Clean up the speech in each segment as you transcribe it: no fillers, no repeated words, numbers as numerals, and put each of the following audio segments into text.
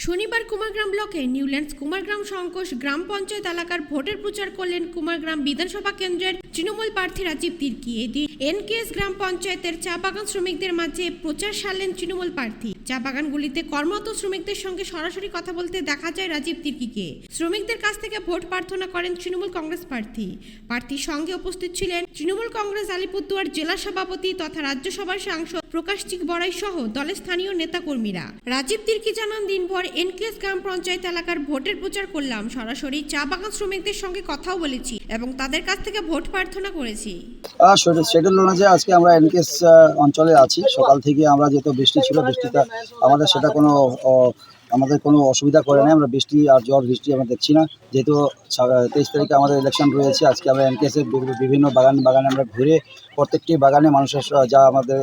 শনিবার কুমারগ্রাম ব্লকের নিউল্যান্ডস কুমারগ্রাম সংকোষ গ্রাম পঞ্চায়েত এলাকার ভোটের প্রচার করলেন কুমারগ্রাম বিধানসভা কেন্দ্রের তৃণমূল প্রার্থী রাজীব তির্কি। এদিন এনকেএস গ্রাম পঞ্চায়েতের চা বাগান শ্রমিকদের মাঝে প্রচার সারলেন তৃণমূল প্রার্থী। চা বাগানগুলিতে কর্মরত শ্রমিকদের সঙ্গে সরাসরি কথা বলতে দেখা যায় রাজীব তির্কিকে। শ্রমিকদের কাছ থেকে ভোট প্রার্থনা করেন তৃণমূল কংগ্রেস প্রার্থীর সঙ্গে উপস্থিত ছিলেন তৃণমূল কংগ্রেস আলিপুরদুয়ার জেলা সভাপতি তথা রাজ্যসভার সাংসদ প্রকাশচিক বড়াই সহ দলের স্থানীয় নেতাকর্মীরা। রাজীব তির্কি জানান, দিনভর এনকেএস গ্রাম পঞ্চায়েত এলাকার ভোটের প্রচার করলাম, সরাসরি চা বাগান শ্রমিকদের সঙ্গে কথাও বলেছি এবং তাদের কাছ থেকে ভোট প্রার্থনা করেছি। শিডিউল অনুযায়ী আজকে আমরা এনকেএস অঞ্চলে আছি। সকাল থেকে আমরা যেহেতু বৃষ্টি ছিল, বৃষ্টিটা আমাদের সেটা আমাদের কোনো অসুবিধা করে নাই। আমরা বৃষ্টি আর ঝড় বৃষ্টি আমরা দেখছি না। যেহেতু 23 তারিখে আমাদের ইলেকশন রয়েছে, আজকে আমরা এনকেএসের বিভিন্ন বাগানে আমরা ঘুরে প্রত্যেকটি বাগানে মানুষের যা আমাদের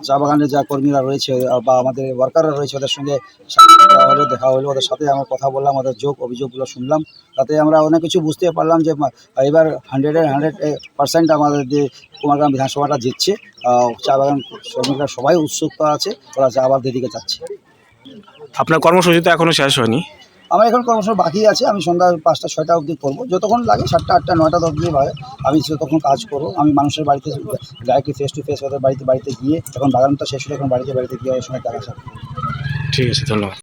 চা বাগানের যা কর্মীরা রয়েছে বা আমাদের ওয়ার্কাররা রয়েছে ওদের সঙ্গে দেখা হলো, ওদের সাথে আমরা কথা বললাম, ওদের অভিযোগগুলো শুনলাম। তাতে আমরা অনেক কিছু বুঝতে পারলাম যে এবার 100% আমাদের যে কুমারগ্রাম বিধানসভাটা জিতছে। চা বাগান শ্রমিকরা সবাই উৎসুক আছে, ওরা চা আবার দিকে যাচ্ছে। আপনার কর্মসূচি তো এখনো শেষ হয়নি? আমার এখন কর্মসূচি বাকি আছে। আমি সন্ধ্যা 5টা-6টা অবধি করবো, যতক্ষণ লাগে 7টা 8টা 9টা অবধি হয়। আমি তখন কাজ করবো। আমি মানুষের বাড়িতে ডাইরেক্টলি ফেস টু ফেস ওদের বাড়িতে গিয়ে, এখন বাগানটা শেষ হলে এখন বাড়িতে গিয়ে ওর সঙ্গে দেখা সাক্ষাৎ। ঠিক আছে, ধন্যবাদ।